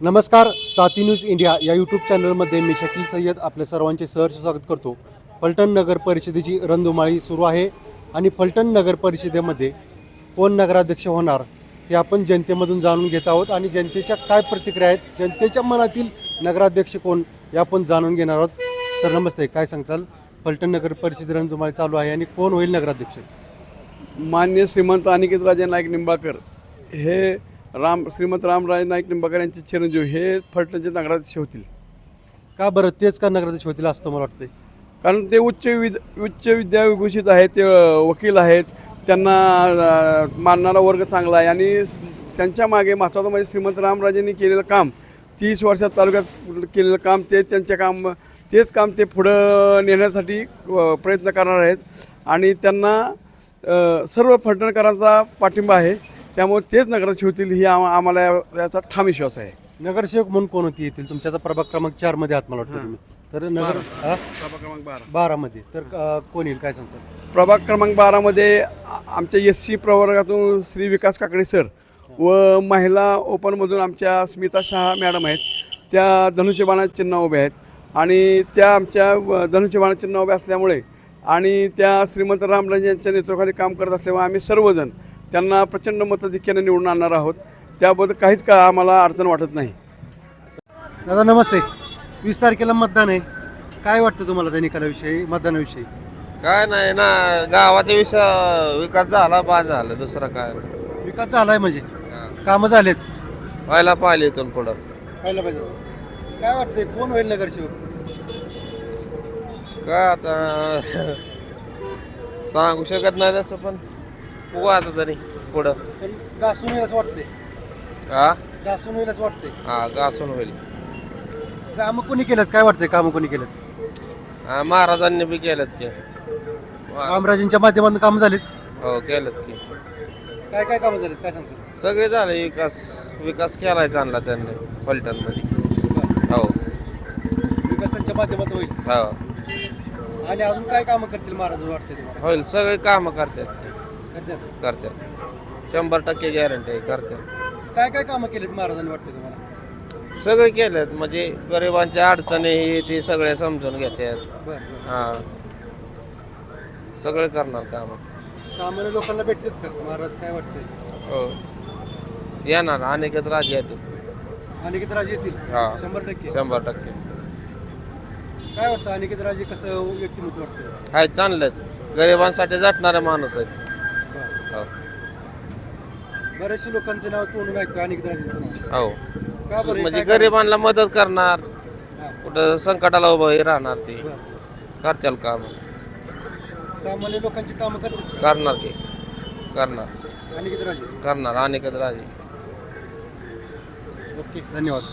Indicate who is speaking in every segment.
Speaker 1: नमस्कार. साथी news India या यूट्यूब चॅनलमध्ये मी शकील सय्यद आपल्या सर्वांचे सहर्ष स्वागत करतो. फलटण नगर परिषदेची रणधुमाळी सुरू आहे आणि फलटण नगर परिषदेमध्ये कोण नगराध्यक्ष होणार हे आपण जनतेमधून जाणून घेत आहोत आणि जनतेच्या काय प्रतिक्रिया आहेत, जनतेच्या मनातील नगराध्यक्ष कोण हे आपण जाणून घेणार आहोत. सर नमस्ते, काय सांगचाल? फलटण नगर परिषद रणधुमाळी चालू आहे आणि कोण होईल नगराध्यक्ष?
Speaker 2: मान्य श्रीमंत अनिकेतराजे नाईक निंबाळकर हे श्रीमंत रामराजे नाईक निंबाळकर यांचे चिरंजीव हे फलटणचे नगराध्यक्ष होतील.
Speaker 1: का बरं तेच का नगराध्यक्ष होतील असं मला वाटतंय?
Speaker 2: कारण ते उच्च विद्याविभूषित आहेत, ते वकील आहेत, त्यांना मानणारा वर्ग चांगला आहे आणि त्यांच्या मागे महत्त्वाचं म्हणजे श्रीमंत रामराजेंनी केलेलं काम 30 वर्षात तालुक्यात केलेलं काम तेच काम ते पुढं नेण्यासाठी प्रयत्न करणार आहेत आणि त्यांना सर्व फलटणकरांचा पाठिंबा आहे. त्यामुळे तेच नगराध्यक्ष होतील ही आम्हाला याचा ठाम विश्वास आहे.
Speaker 1: नगरसेवक म्हणून कोण होती येतील? तुमच्या आता प्रभाग क्रमांक 4 मध्ये आहात मला वाटतं तुम्ही. तर
Speaker 2: प्रभाग क्रमांक
Speaker 1: 12 मध्ये तर कोण येईल काय सांगतात?
Speaker 2: प्रभाग क्रमांक 12 मध्ये आमच्या SC प्रवर्गातून श्री विकास काकडे सर व महिला ओपनमधून आमच्या स्मिता शहा मॅडम आहेत. त्या धनुष्यबाणाचे चिन्ह उभे आहेत आणि त्या आमच्या धनुष्यबाणाचे चिन्ह उभे असल्यामुळे आणि त्या श्रीमंत रामराजे यांच्या नेतृत्वाखाली काम करत असल्यामुळे आम्ही सर्वजण त्यांना प्रचंड मताधिक्याने निवडून आणणार आहोत. त्याबद्दल काहीच का आम्हाला अडचण वाटत नाही.
Speaker 1: दादा नमस्ते. 20 तारखेला मतदान आहे, काय वाटतं तुम्हाला त्या निकालाविषयी, मतदानाविषयी?
Speaker 3: काय नाही ना, गावाचा विषय विकास झाला, बाद झालं, दुसरा काय
Speaker 1: विकास झालाय म्हणजे कामं झालेत,
Speaker 3: व्हायला पाहिजे इथून पुढं.
Speaker 1: पाहिलं पाहिजे. काय वाटतंय कोण होईल नगरसेवक?
Speaker 3: काय आता सांगू शकत नाही तसं, पण बघू आता तरी पुढं.
Speaker 1: पण घासून होईल असं वाटतंय.
Speaker 3: हा
Speaker 1: घासून होईल असं वाटतंय.
Speaker 3: हा घासून होईल.
Speaker 1: कामं कोणी केलेत काय वाटतंय? कामं कोणी केलेत?
Speaker 3: हा, महाराजांनी बी केलं की.
Speaker 1: रामराजेंच्या माध्यमातून कामं झालीत.
Speaker 3: हो केलं की.
Speaker 1: काय काय कामं झालीत काय सांगतो?
Speaker 3: सगळे झाले. विकास केलाय चांगला त्यांनी फलटण मध्ये. हो
Speaker 1: विकास त्यांच्या माध्यमातून होईल.
Speaker 3: हो
Speaker 1: आणि अजून काय कामं करतील महाराज वाटते तुम्हाला?
Speaker 3: होईल, सगळे कामं करतात ते.
Speaker 1: करतात.
Speaker 3: 100% गॅरंटी आहे, करतात.
Speaker 1: काय काय कामं केलीत महाराजांनी वाटते तुम्हाला?
Speaker 3: सगळे केलेत, म्हणजे गरिबांच्या अडचणी हे ते सगळे समजून घेतात.
Speaker 1: बरं.
Speaker 3: हा सगळे करणार काम.
Speaker 1: सामान्य लोकांना भेटतात का महाराज काय वाटतंय?
Speaker 3: हो येणार, अनेकच राजे येतील.
Speaker 1: अनिकेत राजे येतील.
Speaker 3: हा
Speaker 1: 100%.
Speaker 3: 100%.
Speaker 1: काय वाटतं अनिकेत राजे कसं व्यक्तिमत्व वाटतं?
Speaker 3: हाय चांगलेत, गरिबांसाठी झटणारे माणूस आहेत. हो
Speaker 1: बरेचसे लोकांचं नाव तोंडून ऐकतो अनिकेत राजेंचं नाव.
Speaker 3: हो
Speaker 1: का बरं?
Speaker 3: म्हणजे
Speaker 1: काय
Speaker 3: गरिबांना मदत करणार,
Speaker 1: हा.
Speaker 3: कुठं संकटाला उभं राहणार, ते
Speaker 1: बरं.
Speaker 3: करतील काम.
Speaker 1: सामान्य लोकांची कामं करतात
Speaker 3: करणार की करणार
Speaker 1: अनिकेत राजे.
Speaker 3: करणार अनेकच राजे.
Speaker 1: ओके धन्यवाद.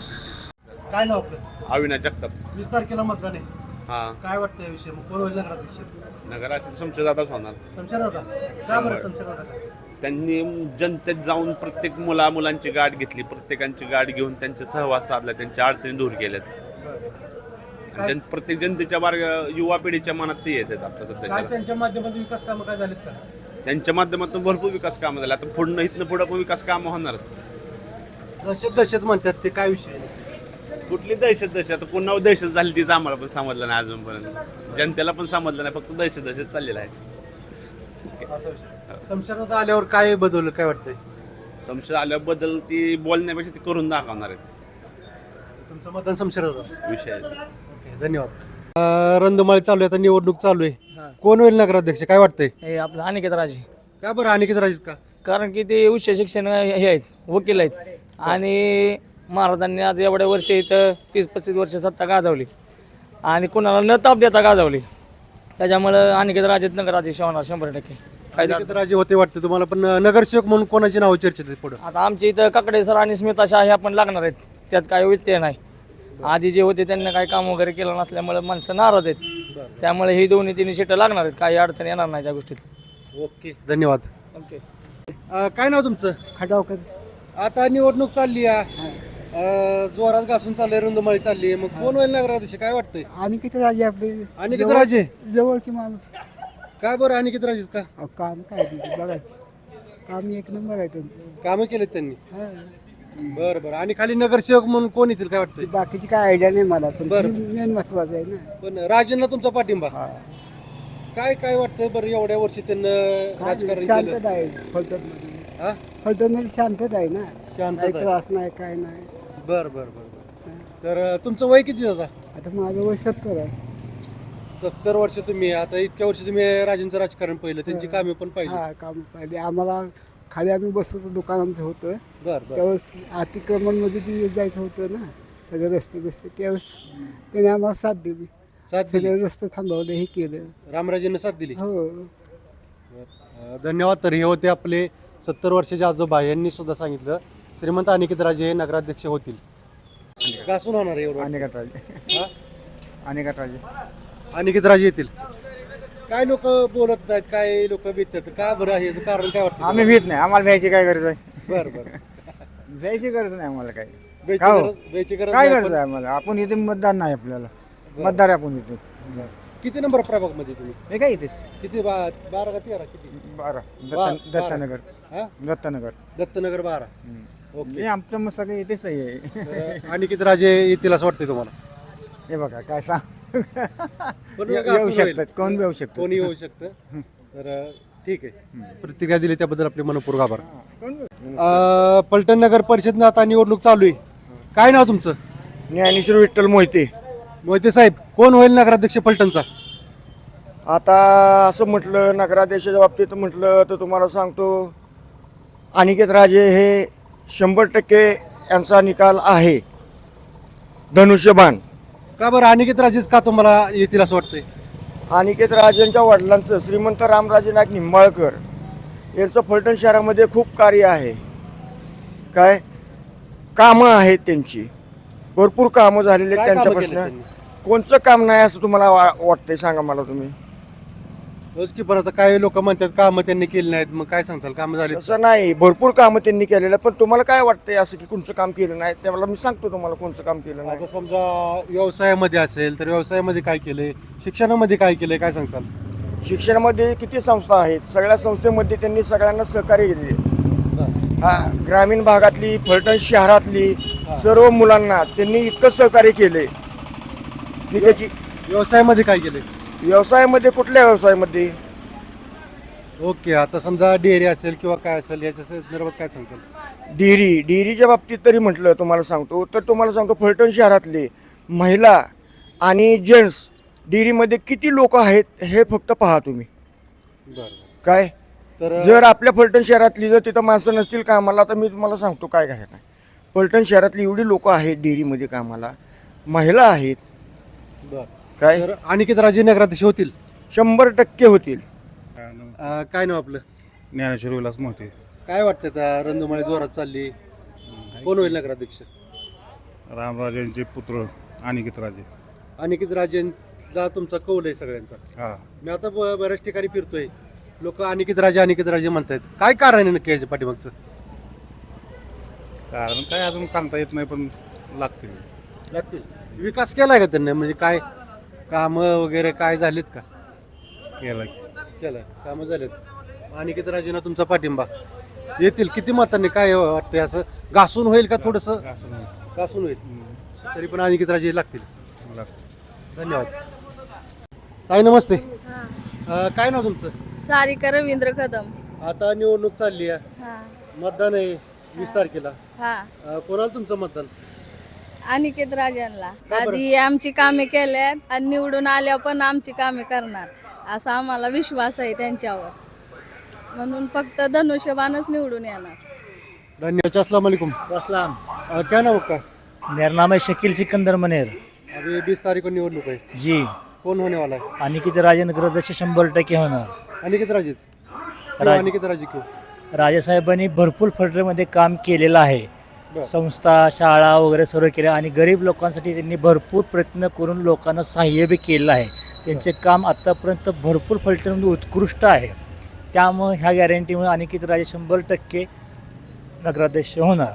Speaker 1: काय नाव आपलं?
Speaker 4: अविनाश जगताप.
Speaker 1: 20 तारखेला मतदान आहे,
Speaker 4: हा
Speaker 1: काय वाटतं या विषयी? मग कोण होईल नगराध्यक्ष?
Speaker 4: नगराध्यक्ष शमशेरदादाच होणार.
Speaker 1: शमशेरदादा. का बरं शमशेरदादा?
Speaker 4: त्यांनी जनतेत जाऊन प्रत्येक मुलांची गाठ घेतली, प्रत्येकांची गाठ घेऊन त्यांचे सहवास साधला, त्यांच्या अडचणी दूर केल्यात. प्रत्येक जनतेच्या युवा पिढीच्या मनात ते येतात आता
Speaker 1: काय
Speaker 4: सध्या.
Speaker 1: त्यांच्या माध्यमातून विकास कामं काय झालीत का?
Speaker 4: त्यांच्या माध्यमातून भरपूर विकास कामं झाले. आता पुढं इथनं पुढं पण विकास कामं होणारच.
Speaker 1: दहशत म्हणतात ते काय विषय?
Speaker 4: कुठली दहशत आता कोणावर दहशत झाली तीच आम्हाला पण समजलं नाही अजूनपर्यंत. जनतेला पण समजलं नाही, फक्त दहशत चाललेलं आहे.
Speaker 1: असा विषय. शमशेरदादा आल्यावर काय बदललं काय वाटतंय?
Speaker 4: संशय आल्याबद्दल ती बोलण्यापेक्षा ती करून दाखवणार आहेत.
Speaker 1: तुमचं मतदान शमशेरदादा.
Speaker 4: विषय आहे.
Speaker 1: ओके धन्यवाद. रणधुमाळी चालू आहे, आता निवडणूक चालू आहे, कोण होईल नगराध्यक्ष काय वाटतंय?
Speaker 5: हे आपलं अनिकेत राजे.
Speaker 1: का बरं अनिकेत राजेच का?
Speaker 5: कारण की ते उच्च शिक्षण हे आहेत, वकील आहेत आणि महाराजांनी आज एवढ्या वर्ष इथं 30-35 वर्ष सत्ता गाजवली आणि कोणाला न ताप देता गाजवली. त्याच्यामुळं अनिकेत राजेत नगराध्यक्ष होणार 100%. काय
Speaker 1: अनिकेत राजे होते वाटते तुम्हाला, पण नगरसेवक म्हणून कोणाची नाव चर्चेत आहेत पुढं?
Speaker 5: आता आमच्या इथं काकडे सर आणि स्मिता शाह ह्या पण लागणार आहेत, त्यात काय व्यत्यय नाही. आधी जे होते त्यांना काही काम वगैरे केलं नसल्यामुळे माणसं नाराज आहेत. त्यामुळे ही 2-3 सीटं लागणार आहेत, काही अडचण येणार नाही त्या गोष्टीत.
Speaker 1: ओके धन्यवाद.
Speaker 5: ओके.
Speaker 1: काय नाव तुमचं?
Speaker 6: खटावकर.
Speaker 1: आता निवडणूक चालली आहे, जोरात घासून चालली, रुंदमाळी चालली आहे, मग कोण होईल नगराध्यक्ष काय वाटतंय?
Speaker 6: अनिकेत राजे आपले
Speaker 1: अनिकेत राजे.
Speaker 6: जवळचे माणूस.
Speaker 1: काय बरं अनिकेत राजेच का?
Speaker 6: काम काय बघा, काम एक नंबर आहे त्यांचं.
Speaker 1: कामं केलेत त्यांनी.
Speaker 6: हा.
Speaker 1: बरं बरं. आणि खाली नगरसेवक म्हणून कोण येतील काय वाटतंय?
Speaker 6: बाकीची काय आयडिया नाही मला, पण
Speaker 1: बरं.
Speaker 6: मेन महत्वाचं आहे ना.
Speaker 1: पण राजेंना तुमचा पाठिंबा
Speaker 6: हा.
Speaker 1: काय काय वाटतंय बरं एवढ्या वर्षी त्यांना
Speaker 6: काय
Speaker 1: राजकारण
Speaker 6: नाही,
Speaker 1: केलं?
Speaker 6: शांतता आहे फलटणमध्ये.
Speaker 1: हा?
Speaker 6: फलटणमध्ये शांतता आहे ना,
Speaker 1: शांतता
Speaker 6: काही
Speaker 1: आहे.
Speaker 6: त्रास नाही, काय नाही.
Speaker 1: बरं बरं बरं बरं. तर तुमचं वय किती आता?
Speaker 6: आता माझं वय 70 आहे.
Speaker 1: 70 वर्ष तुम्ही आता इतक्या वर्ष तुम्ही राजेंचं राजकारण पाहिलं त्यांची कामे पण पाहिली.
Speaker 6: हा, काम पाहिजे आम्हाला. खाली आम्ही बसतो, दुकान आमचं होतं
Speaker 1: बरं बरं.
Speaker 6: त्यावेळेस अतिक्रमणमध्ये ती जायचं होतं ना, सगळे रस्ते त्यावेळेस त्याने आम्हाला साथ दिली.
Speaker 1: साथ दिली.
Speaker 6: सगळे रस्ते थांबवले, हे केलं.
Speaker 1: रामराजेंना साथ दिली.
Speaker 6: हो.
Speaker 1: धन्यवाद. तर हे होते आपले 70 वर्षाचे आजोबा. यांनी सुद्धा सांगितलं श्रीमंत अनिकेत राजे हे नगराध्यक्ष होतील. घासून होणार एवढं.
Speaker 7: अनेकात राजे.
Speaker 1: हा?
Speaker 7: अनेकात राजे.
Speaker 1: अनिकेत राजे येतील. काय लोक बोलत नाहीत, काय लोक भेटतात, का बरं आहे याचं कारण काय वाटतं?
Speaker 7: आम्ही भीत नाही, आम्हाला भ्यायची काय गरज आहे?
Speaker 1: बरं बरं.
Speaker 7: भ्यायची गरज नाही आम्हाला काय.
Speaker 1: बेची
Speaker 7: का हो?
Speaker 1: गरज- बेची गरज
Speaker 7: काय
Speaker 1: नाही,
Speaker 7: गरज आहे आम्हाला? आपण इथे मतदान नाही आपल्याला, मतदार आहे आपण इथे.
Speaker 1: पण किती नंबर प्रभाग मध्ये तुम्ही?
Speaker 7: हे काय इथेच
Speaker 1: किती 12 का 13 किती?
Speaker 7: 12
Speaker 1: बारा.
Speaker 7: दत्तनगर.
Speaker 1: हा?
Speaker 7: दत्तनगर.
Speaker 1: दत्तनगर 12. ओके.
Speaker 7: हे आमचं मग सगळं इथेच आहे.
Speaker 1: तर अनिकेत राजे येतील असं वाटतंय तुम्हाला?
Speaker 7: हे बघा काय सांग.
Speaker 1: पण
Speaker 7: येऊ
Speaker 1: असं होईल.
Speaker 7: शकतात, कोण बी येऊ शकतो.
Speaker 1: कोणी येऊ शकतं. तर ठीक आहे. प्रतिक्रिया दिली त्याबद्दल आपले मनपूर्वक आभार. पलटण नगर परिषद आता निवडणूक चालू आहे. काय नाव तुमचं?
Speaker 8: ज्ञानेश्वर विठ्ठल मोहिते.
Speaker 1: मोहिते साहेब, कोण होईल नगराध्यक्ष पलटणचा?
Speaker 8: आता असं म्हटलं नगराध्यक्षाच्या बाबतीत म्हटलं तर तुम्हाला सांगतो अनिकेत राजे हे 100% यांचा निकाल आहे. धनुष्यबाण.
Speaker 1: का बरं अनिकेत राजेच का तुम्हाला येतील असं वाटतंय?
Speaker 8: अनिकेत राजेंच्या वडिलांचं श्रीमंत रामराजे नाईक निंबाळकर यांचं फलटण शहरामध्ये खूप कार्य आहे. काय कामं आहेत त्यांची, भरपूर कामं झालेली आहेत
Speaker 1: काय कामं केली
Speaker 8: त्यांच्यापासून.
Speaker 1: त्यांनी?
Speaker 8: कोणचं काम नाही असं तुम्हाला वाटतंय सांगा मला तुम्ही.
Speaker 1: बस की पण आता काय लोक म्हणतात कामं त्यांनी केली नाहीत, मग काय सांगताल कामं झाली?
Speaker 8: तसं नाही, भरपूर कामं त्यांनी केलेलं. पण तुम्हाला काय वाटतंय असं की कोणचं काम केलं नाही? त्याला मी सांगतो तुम्हाला कोणचं काम केलं नाही.
Speaker 1: आता समजा व्यवसायामध्ये असेल तर व्यवसायामध्ये काय केलंय, शिक्षणामध्ये काय केलंय, काय सांगताल?
Speaker 8: शिक्षणामध्ये किती संस्था आहेत, सगळ्या संस्थेमध्ये त्यांनी सगळ्यांना सहकार्य केले. हा, ग्रामीण भागातली फलटण शहरातली सर्व मुलांना त्यांनी इतकं सहकार्य केले की त्याची.
Speaker 1: व्यवसायामध्ये काय केलंय?
Speaker 8: व्यवसायामध्ये कुठल्या व्यवसायामध्ये?
Speaker 1: ओके. आता समजा डेअरी असेल किंवा काय असेल याच्या संदर्भात काय सांगताल?
Speaker 8: डेअरीच्या बाबतीत तरी म्हटलं तुम्हाला सांगतो तर तुम्हाला सांगतो फलटण शहरातले महिला आणि जेंट्स डेअरीमध्ये किती लोक आहेत हे फक्त पहा तुम्ही.
Speaker 1: बरं.
Speaker 8: काय
Speaker 1: तर
Speaker 8: जर आपल्या फलटण शहरातली जर तिथं माणसं नसतील कामाला तर मी तुम्हाला सांगतो काय काय काय. फलटण शहरातली एवढी लोक आहेत डेअरीमध्ये कामाला, महिला आहेत.
Speaker 1: बरं.
Speaker 8: काय
Speaker 1: तर अनिकेत राजे नगराध्यक्ष होतील.
Speaker 8: 100% होतील.
Speaker 1: काय नाव आपलं?
Speaker 9: ज्ञानेश्वर विलास मोहिते.
Speaker 1: काय वाटतं आता रणधुमाळी जोरात चालली, कोण होईल नगराध्यक्ष?
Speaker 9: रामराजेंचे पुत्र अनिकेत राजे.
Speaker 1: अनिकेत राजेंचा तुमचा कौल आहे सगळ्यांचा.
Speaker 9: हा,
Speaker 1: मी आता बऱ्याच ठिकाणी फिरतोय, लोक अनिकेत राजे म्हणतायत. काय कारण आहे नक्की याच्या पाठीमागचं?
Speaker 9: कारण काय अजून सांगता येत नाही, पण लागते.
Speaker 1: लागतील. विकास केलाय का त्यांनी? म्हणजे काय कामं वगैरे काय झालीत का?
Speaker 9: केला
Speaker 1: केलाय, कामं झालेत. अनिकेत राजेंना तुमचा पाठिंबा येतील. किती मतांनी काय वाटतंय? असं घासून होईल का थोडंसं? घासून होईल. तरी पण अनिकेत राजे लागतील. धन्यवाद. ताई नमस्ते. काय नाव तुमचं?
Speaker 10: सारिका रवींद्र कदम.
Speaker 1: आता निवडणूक चालली आहे,
Speaker 10: हा
Speaker 1: मतदान आहे 20 तारखेला.
Speaker 10: हा.
Speaker 1: कोणाला तुमचं मतदान?
Speaker 10: अनिकेत राजांना.
Speaker 1: का बरं?
Speaker 10: आधी आमची कामे केल्यात आणि निवडून आल्या पण आमची कामे करणार असा आम्हाला विश्वास आहे त्यांच्यावर, म्हणून फक्त धनुष्यबाणच निवडून येणार.
Speaker 1: धन्यवाद. अस्सलाम वालेकुम.
Speaker 5: असलाम.
Speaker 1: क्या नाम आपका?
Speaker 5: मेरा नाम है शकील सिकंदर मनेर.
Speaker 1: अभी 20 तारीख को निवडणूक है,
Speaker 5: जी.
Speaker 1: कौन होने वाला है?
Speaker 5: अनिकेत राजे नगराध्यक्ष 100% होणार.
Speaker 1: अनिकेत राजेच. क्यों
Speaker 5: राज-
Speaker 1: अनिकेत राजे क्यों?
Speaker 5: राजेसाहेबांनी भरपूर फलटणमध्ये काम केलेलं आहे.
Speaker 1: बरं.
Speaker 5: संस्था, शाळा वगैरे सर्व केल्या आणि गरीब लोकांसाठी त्यांनी भरपूर प्रयत्न करून लोकांना सहाय्य बी केलं आहे. त्यांचे काम आत्तापर्यंत भरपूर फलटणमध्ये उत्कृष्ट आहे. त्यामुळे ह्या गॅरंटीमुळे अनिकेत राजे 100% नगराध्यक्ष होणार.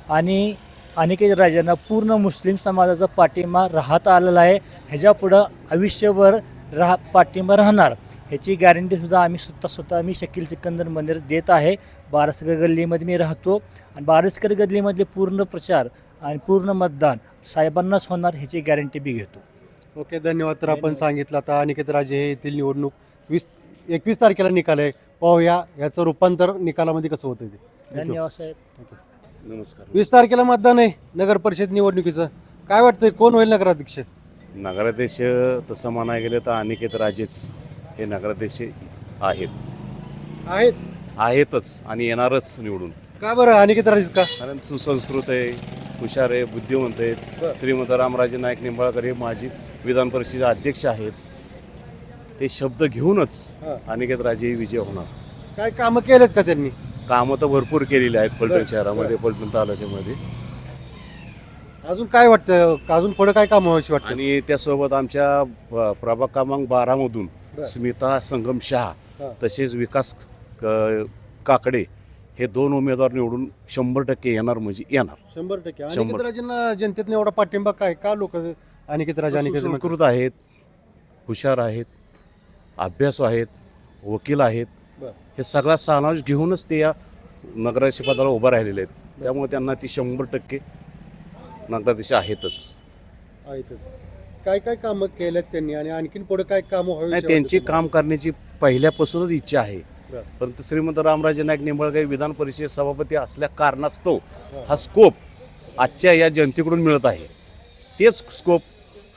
Speaker 5: आणि अनिकेत राजांना पूर्ण मुस्लिम समाजाचा पाठिंबा राहत आलेला आहे. ह्याच्यापुढं आयुष्यभर पाठिंबा राहणार ह्याची गॅरंटीसुद्धा आम्ही स्वतः मी शकील सिकंदर मंदिर देत आहे. बारासगर गल्लीमध्ये मी राहतो आणि बारसकर गल्लीमधले पूर्ण प्रचार आणि पूर्ण मतदान साहेबांनाच होणार ह्याची गॅरंटी बी घेतो.
Speaker 1: ओके, धन्यवाद. तर आपण सांगितलं आता अनिकेत राजे हे येथील निवडणूक 21 तारखेला निकाल आहे. पाहूया याचं रूपांतर निकालामध्ये कसं होतं ते.
Speaker 5: धन्यवाद साहेब.
Speaker 9: नमस्कार.
Speaker 1: 20 तारखेला मतदान आहे नगर परिषद निवडणुकीचं. काय वाटतंय कोण होईल नगराध्यक्ष?
Speaker 9: नगराध्यक्ष तसं म्हणायला गेलं तर अनिकेत राजेच हे नगराध्यक्ष आहेतच आणि येणारच निवडून.
Speaker 1: का बरं अनिकेत राजेच का?
Speaker 9: कारण सुसंस्कृत आहे, हुशार आहे, बुद्धिमंत आहेत. श्रीमंत रामराजे नाईक निंबाळकर हे माजी विधान परिषदेचे अध्यक्ष आहेत. ते शब्द घेऊनच अनिकेत राजे विजय होणार.
Speaker 1: काय कामं केलेत का त्यांनी?
Speaker 9: कामं तर भरपूर केलेली आहेत फलटण शहरामध्ये, फलटण तालुक्यामध्ये.
Speaker 1: अजून काय वाटतं, अजून पुढे काय कामं व्हायची वाटतं?
Speaker 9: आणि त्यासोबत आमच्या प्रभाग क्रमांक 12 मधून स्मिता संगम शहा तसेच विकास काकडे हे 2 उमेदवार निवडून 100% येणार म्हणजे येणार.
Speaker 1: 100%. अनिकेत राजेंना जनतेतनं एवढा पाठिंबा काय का लोक अनिकेत राजे
Speaker 9: सुसंस्कृत आहेत, हुशार आहेत, अभ्यासू आहेत, वकील आहेत. हे सगळा समावेश घेऊनच ते या नगराध्यक्ष पदाला उभं राहिलेले आहेत. त्यामुळे त्यांना ती 100% नगराध्यक्ष आहेतच.
Speaker 1: काय काय कामं केल्यात त्यांनी आणि आणखीन पुढे काय कामं
Speaker 9: नाही,
Speaker 1: व्हावी?
Speaker 9: त्यांची काम करण्याची पहिल्यापासूनच इच्छा आहे. परंतु श्रीमंत रामराजे नाईक निंबाळकर विधान परिषद सभापती असल्या कारणास्तव हा स्कोप आजच्या या जनतेकडून मिळत आहे. तेच स्कोप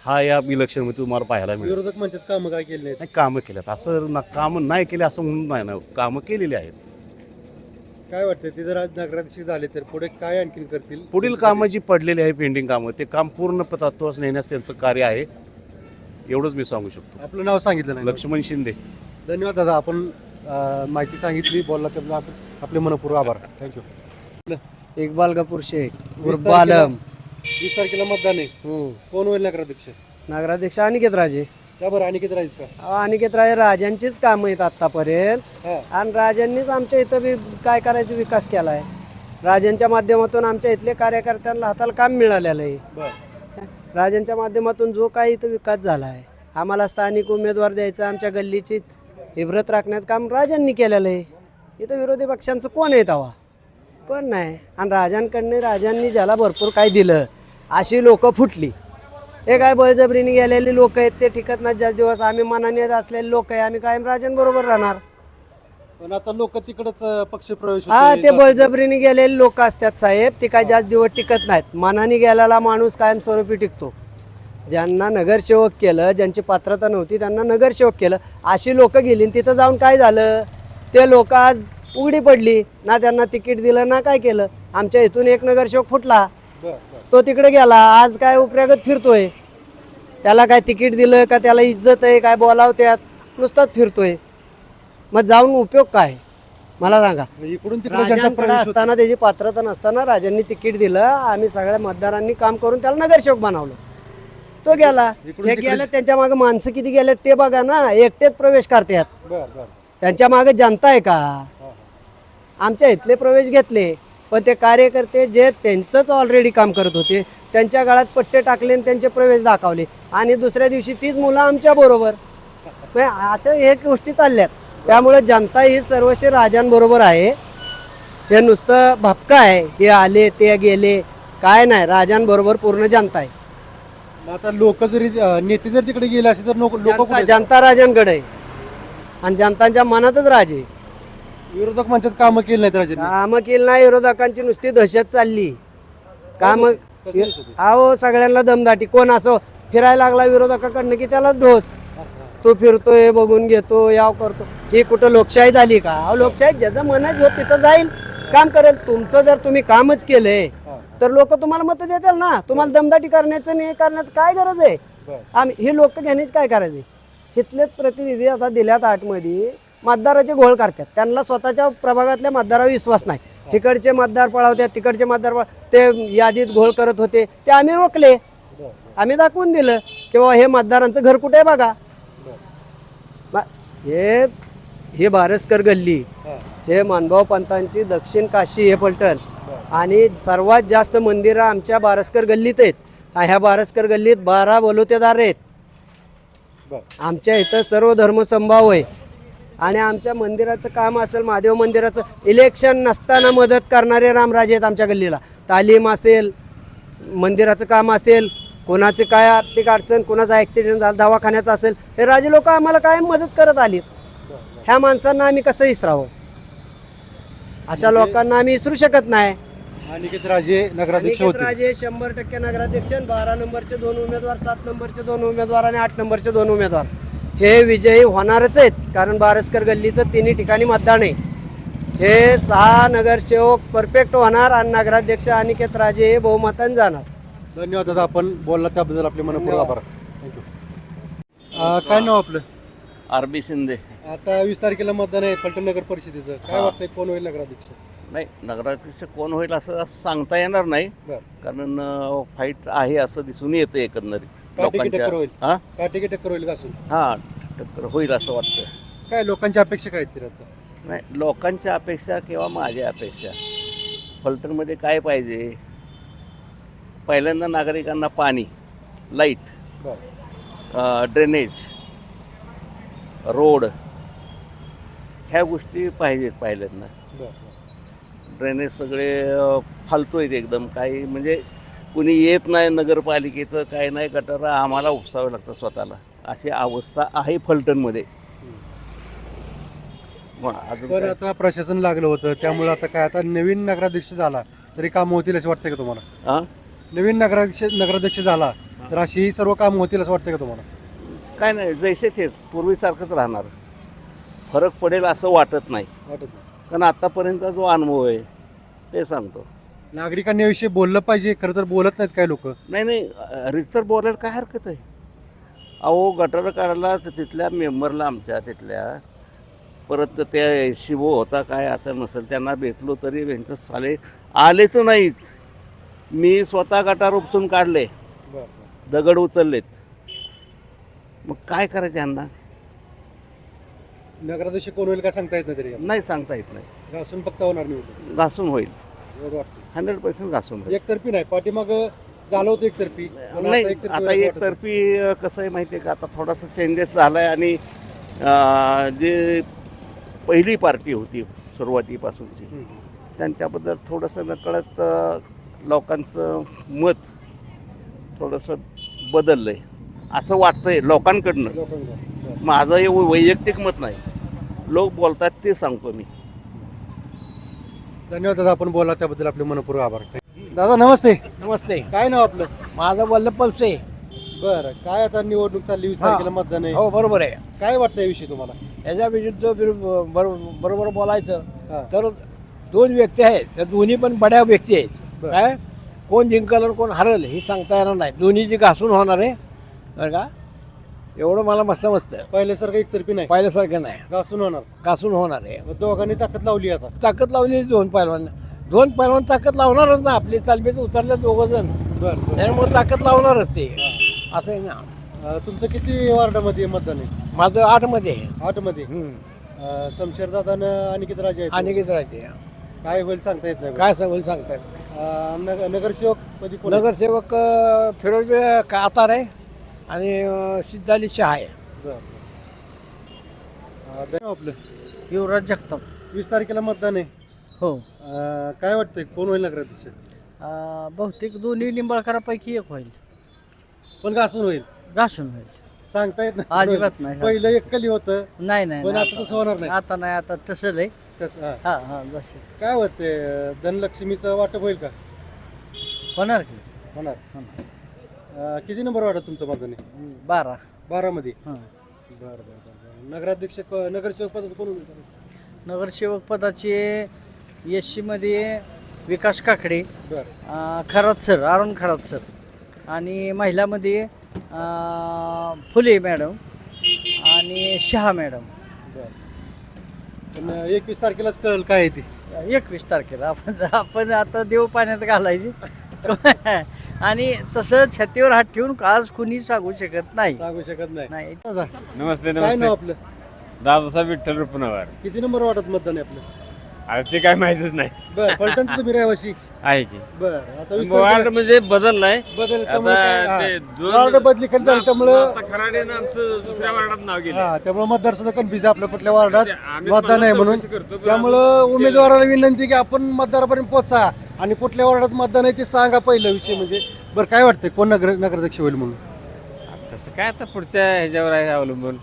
Speaker 9: हा या इलेक्शनमध्ये तुम्हाला पाहायला मिळेल.
Speaker 1: विरोधक म्हणतात कामं काय केले
Speaker 9: नाही, कामं केल्यात असं कामं नाही केले असं म्हणून नाही ना, कामं केलेली आहेत.
Speaker 1: काय वाटतं ते जर आज नगराध्यक्ष झाले तर पुढे काय आणखीन करतील?
Speaker 9: पुढील कामं जी पडलेली आहे पेंडिंग कामं ते काम पूर्ण तत्वास नेण्यास त्यांचं कार्य आहे, एवढंच मी सांगू शकतो.
Speaker 1: आपलं नाव सांगितलं नाही.
Speaker 9: लक्ष्मण शिंदे.
Speaker 1: धन्यवाद दादा, आपण माहिती सांगितली, बोलला त्याबद्दल आपले मनपूर्वक आभार. थँक्यू.
Speaker 5: इकबाल कपूर शेख
Speaker 1: 20 तारखेला मतदान आहे. कोण होईल नगराध्यक्ष?
Speaker 5: नगराध्यक्ष अनिकेत राजे.
Speaker 1: त्या बरं अनिकेत राजेच का?
Speaker 5: अनिकेत राजे राजांचीच कामं आहेत आत्तापर्यंत आणि राजांनीच आमच्या इथं बी काय करायचा विकास केला आहे. राजांच्या माध्यमातून आमच्या इथले कार्यकर्त्यांना हाताला काम मिळालेलं आहे. राजांच्या माध्यमातून जो काही इथं विकास झाला आहे, आम्हाला स्थानिक उमेदवार द्यायचा, आमच्या गल्लीची इब्रत राखण्याचं काम राजांनी केलेलं आहे. इथं विरोधी पक्षांचं कोण आहे तेव्हा? कोण नाही. आणि राजांनी ज्याला भरपूर काय दिलं अशी लोकं फुटली. हे काय बळजबरीने गेलेली लोक आहेत, ते टिकत नाही जास्त दिवस. आम्ही मनाने असलेले लोक आहे, आम्ही कायम राजांबरोबर राहणार.
Speaker 1: पण आता लोक तिकडच पक्षप्रवेश
Speaker 5: हा, ते बळजबरीने गेलेले लोक असतात साहेब, ते काय जास्त दिवस टिकत नाहीत. मनाने गेलेला माणूस कायमस्वरूपी टिकतो. ज्यांना नगरसेवक केलं, ज्यांची पात्रता नव्हती त्यांना नगरसेवक केलं, अशी लोक गेली. तिथं जाऊन काय झालं, ते लोक आज उघडी पडली ना. त्यांना तिकीट दिलं ना काय केलं. आमच्या इथून एक नगरसेवक फुटला, तो तिकडे गेला, आज काय उपरागत फिरतोय. त्याला काय तिकीट दिलं का, त्याला इज्जत आहे काय, बोलाव त्यात नुसताच फिरतोय. मग जाऊन उपयोग काय मला सांगा.
Speaker 1: इकडून तिकडे ज्यांचा
Speaker 5: राजांकडे
Speaker 1: प्रवेश होता,
Speaker 5: असताना त्याची पात्रता नसताना राजांनी तिकीट दिलं. आम्ही सगळ्या मतदारांनी काम करून त्याला नगरसेवक बनवलं. तो गेला. हे गेलं, त्यांच्या मागे माणसं किती गेले ते बघा ना. एकटेच प्रवेश करतात, त्यांच्या मागे जनता आहे का? आमच्या इथले प्रवेश घेतले, पण ते कार्यकर्ते जे त्यांचंच ऑलरेडी काम करत होते त्यांच्या गळ्यात पट्टे टाकले आणि त्यांचे प्रवेश दाखवले. आणि दुसऱ्या दिवशी तीच मुलं आमच्या बरोबर. असं हे गोष्टी चालल्यात. त्यामुळे जनता ही सर्वस्वी राजांबरोबर आहे. हे नुसतं भपका आहे, हे आले ते गेले, काय नाही. राजांबरोबर पूर्ण जनता आहे.
Speaker 1: आता लोक जरी नेते जर तिकडे गेले असे तर लोक
Speaker 5: जनता राजांकडे आहे आणि जनतांच्या मनातच राजे.
Speaker 1: विरोधक म्हणतात कामं केली नाहीत राजे.
Speaker 5: कामं केली नाही, विरोधकांची नुसती दहशत चालली. काम अहो सगळ्यांना दमदाटी. कोण असं फिरायला लागला विरोधकाकडनं की त्याला दोष. तो फिरतोय, बघून घेतो, याव करतो. ही कुठं लोकशाही झाली का? अहो लोकशाही ज्याचं मन आहे जो तिथं जाईल, काम करेल. तुमचं जर तुम्ही कामच केलंय तर लोक तुम्हाला मत देतील ना. तुम्हाला दमदाटी करण्याचं नाही करण्याचं काय गरज आहे? ही लोक घेण्याची काय करायची? इथलेच प्रतिनिधी आता दिल्यात 8 मध्ये मतदाराचे घोळ करतात. त्यांना स्वतःच्या प्रभागातल्या मतदारावर विश्वास नाही. तिकडचे मतदार पळवतात, तिकडचे मतदार ते यादीत घोळ करत होते, ते आम्ही रोखले. आम्ही दाखवून दिलं की बाबा हे मतदारांचं घर कुठे आहे बघा. हे बारसकर गल्ली, हे मानभाऊ पंतांची दक्षिण काशी, हे फलटण. आणि सर्वात जास्त मंदिरं आमच्या बारसकर गल्लीत आहेत. ह्या बारसकर गल्लीत 12 बलुतेदार आहेत. आमच्या इथं सर्व धर्मसंभाव आहे.
Speaker 11: आणि आमच्या मंदिराचं काम असेल, महादेव मंदिराचं इलेक्शन नसताना मदत करणारे रामराजे आहेत आमच्या गल्लीला. तालीम असेल, मंदिराचं काम असेल, कोणाचे काय आर्थिक अडचण, कोणाचा ॲक्सिडेंट झाला, दवाखान्याचा असेल, हे राजे लोक आम्हाला कायम मदत करत आलीत. ह्या माणसांना आम्ही कसं विसरावं? अशा लोकांना आम्ही विसरू शकत नाही.
Speaker 1: अनिकेत राजे नगराध्यक्ष होते.
Speaker 11: राजे 100% नगराध्यक्ष, 12 नंबरचे 2 उमेदवार, 7 नंबरचे 2 उमेदवार आणि 8 नंबरचे 2 उमेदवार हे विजयी होणारच आहेत. कारण बारसकर गल्लीचं तिन्ही ठिकाणी मतदान आहे. हे 6 नगरसेवक परफेक्ट होणार आणि नगराध्यक्ष अनिकेत राजे हे बहुमताने जाणार.
Speaker 1: धन्यवाद दादा, आपण बोलला त्याबद्दल आपले मनपूर्वक आभार. थँक्यू. काय नाव आपलं?
Speaker 9: RB शिंदे.
Speaker 1: आता 20 तारखेला मतदान आहे फलटण नगर परिषदेचं. काय वाटतंय कोण होईल नगराध्यक्ष?
Speaker 9: नाही, नगराध्यक्ष कोण होईल असं सांगता येणार नाही,
Speaker 1: बरं.
Speaker 9: कारण फाईट आहे असं दिसून येतं एकंदरीत
Speaker 1: काय तिकीट टक्कर होईल?
Speaker 9: हा
Speaker 1: काय तिकीट टक्कर होईल का असून?
Speaker 9: हा टक्कर होईल असं वाटतं.
Speaker 1: काय लोकांच्या अपेक्षा काय आहेत आता?
Speaker 9: नाही, लोकांच्या अपेक्षा किंवा माझ्या अपेक्षा, फलटणमध्ये काय पाहिजे? पहिल्यांदा नागरिकांना पाणी, लाईट, ड्रेनेज, रोड ह्या गोष्टी पाहिजेत पहिल्यांदा. ड्रेनेज सगळे फालतू आहेत एकदम. काही म्हणजे कुणी येत नाही नगरपालिकेचं, काय नाही, गटार आम्हाला उपसावं लागतं स्वतःला, अशी अवस्था आहे फलटणमध्ये. अजून
Speaker 1: पण
Speaker 9: काय?
Speaker 1: आता प्रशासन लागलं होतं त्यामुळे आता काय, आता नवीन नगराध्यक्ष झाला तरी कामं होतील असं वाटतंय का तुम्हाला?
Speaker 9: हा?
Speaker 1: नवीन नगराध्यक्ष झाला तर अशी सर्व कामं होतील असं वाटतंय का तुम्हाला?
Speaker 9: काय नाही, जैसे तेच पूर्वीसारखंच राहणार. फरक पडेल असं वाटत नाही,
Speaker 1: वाटत नाही.
Speaker 9: कारण आत्तापर्यंतचा जो अनुभव आहे ते सांगतो.
Speaker 1: नागरिकांनी याविषयी बोललं पाहिजे, खरं तर बोलत नाहीत काय लोक.
Speaker 9: नाही, रितसर बोलायला काय हरकत आहे? अहो, गटार काढायला तिथल्या मेंबरला आमच्या तिथल्या, परत त्या शिवो होता काय असं नसेल, त्यांना भेटलो तरी त्यांचं साले आलेच नाहीत. मी स्वतः गटार उपसून काढले, दगड उचललेत. मग काय करायचं यांना?
Speaker 1: नगराध्यक्ष कोण होईल काय सांगता येत नाही तरी
Speaker 9: नाही सांगता येत नाही.
Speaker 1: घासून फक्त होणार नाही.
Speaker 9: घासून होईल,
Speaker 1: एवढं वाटतं.
Speaker 9: 100% घासून होईल.
Speaker 1: एकतर्फी नाही, पाठीमाग झालं होतं एकतर्फी. पण
Speaker 9: नाही,
Speaker 1: एकतर्फी
Speaker 9: आता
Speaker 1: होईल असं वाटत
Speaker 9: एकतर्फी कसं आहे माहिती आहे का, आता थोडासा चेंजेस झाला आहे. आणि जे पहिली पार्टी होती सुरुवातीपासूनची, त्यांच्याबद्दल थोडंसं नकळत लोकांचं मत थोडंसं बदललं आहे असं वाटतंय लोकांकडनं.
Speaker 1: लोकांना.
Speaker 9: माझं हे वैयक्तिक मत नाही, लोक बोलतात ते सांगतो मी.
Speaker 1: धन्यवाद दादा, आपण बोला त्याबद्दल आपले मनपूर्वक आभार. दादा नमस्ते.
Speaker 11: नमस्ते.
Speaker 1: काय नाव आपलं?
Speaker 11: माझं वल्लभ पलसे.
Speaker 1: बरं, काय आता निवडणूक चालली, 20 तारखेला मतदान आहे.
Speaker 11: हो, बरोबर आहे.
Speaker 1: काय वाटतं याविषयी तुम्हाला?
Speaker 11: याच्या विरुद्ध बरोबर बोलायचं
Speaker 1: हा.
Speaker 11: तर 2 व्यक्ती आहेत, त्या दोन्ही पण बड्या व्यक्ती आहेत.
Speaker 1: बरं.
Speaker 11: काय कोण जिंकल आणि कोण हरल हे सांगता येणार नाही. दोन्ही जी घासून होणार आहे, बरं का, एवढं मला मस्त समजतं.
Speaker 1: पहिल्यासारखं एकतर्फी नाही,
Speaker 11: पहिल्यासारखं नाही,
Speaker 1: घासून होणार.
Speaker 11: घासून होणार आहे.
Speaker 1: मग दोघांनी ताकद लावली आता.
Speaker 11: ताकद लावली 2 पैलवान ताकद लावणारच ना. आपली तालमीत उतरले 2 जण,
Speaker 1: बरं.
Speaker 11: त्यामुळे ताकद लावणारच ते. असं आहे ना.
Speaker 1: तुमचं किती वार्डामध्ये मतदान आहे?
Speaker 11: माझं 8 मध्ये आहे.
Speaker 1: 8 मध्ये. शमशेर दादा अनिकेत राजे आहेत.
Speaker 11: अनिकेत राजे.
Speaker 1: काय होईल सांगता येत नाही.
Speaker 11: काय सांगू सांगतात.
Speaker 1: नगरसेवक कधी कोण?
Speaker 11: नगरसेवक फिरोज कातार आहे आणि सिद्धाली शहा आहे.
Speaker 1: आपलं
Speaker 5: युवराज जगताप.
Speaker 1: 20 तारखेला मतदान आहे.
Speaker 5: हो.
Speaker 1: काय वाटतंय कोण होईल नगराध्यक्ष?
Speaker 5: बहुतेक दोन्ही निंबाळकरापैकी एक होईल.
Speaker 1: पण घासून होईल,
Speaker 5: घासून होईल.
Speaker 1: सांगता येत नाही.
Speaker 5: अजिबात नाही.
Speaker 1: पहिलं एकली होतं,
Speaker 5: नाही नाही
Speaker 1: पण
Speaker 5: नाही,
Speaker 1: आता तसं होणार नाही.
Speaker 5: आता नाही, आता तसं नाही.
Speaker 1: कसं? हा.
Speaker 5: हा हा जसे
Speaker 1: काय होते, धनलक्ष्मीचं वाटप होईल का?
Speaker 5: होणार की.
Speaker 1: होणार. किती नंबर वाटत तुमचं मतदान आहे?
Speaker 5: 12.
Speaker 1: 12 मध्ये.
Speaker 5: हां.
Speaker 1: बरं. नगरसेवक पदाचं कोण होईल?
Speaker 5: नगरसेवक पदाचे एससी मध्ये विकास काकडे,
Speaker 1: बरं.
Speaker 5: खरात सर, अरुण खरात सर, आणि महिलामध्ये फुले मॅडम आणि शहा मॅडम.
Speaker 1: बरं. पण 21 तारखेलाच कळेल काय आहे ती.
Speaker 5: 21 तारखेला आपण आता देव पाण्यात घालायची. आणि तसं छातीवर हात ठेवून आज कुणी सांगू शकत नाही.
Speaker 1: सांगू शकत नाही.
Speaker 5: नाही.
Speaker 12: नमस्ते
Speaker 1: काय नाव आपलं?
Speaker 12: दादासाहेब विठ्ठल रुपनवर.
Speaker 1: किती नंबर वाटत मतदान आहे आपलं?
Speaker 3: अरे ते काय माहितीच नाही
Speaker 1: बर फलटणचं तुम्ही रहिवासी
Speaker 3: आहे की
Speaker 1: बर आता विस्तार
Speaker 3: वार्ड
Speaker 1: केला.
Speaker 3: म्हणजे बदललाय
Speaker 1: बदल त्यामुळे काय,
Speaker 3: आता
Speaker 1: हा.
Speaker 3: ते
Speaker 1: वार्ड बदली खाली झाली त्यामुळं
Speaker 3: खराडे आमचं दुसऱ्या वार्डात नाव गेलं
Speaker 1: हा त्यामुळे मतदारसंघ कन्फ्युज आपल्या कुठल्या वार्डात
Speaker 3: आम्ही
Speaker 1: मतदान आहे म्हणून
Speaker 3: चौकशी करतो, पण
Speaker 1: त्यामुळं उमेदवाराला विनंती की आपण मतदारापर्यंत पोहोचा आणि कुठल्या वार्डात मतदान आहे ते सांगा पहिलं विषय म्हणजे बरं काय वाटतंय कोण नगराध्यक्ष होईल म्हणून
Speaker 3: तसं काय आता पुढच्या ह्याच्यावर आहे अवलंबून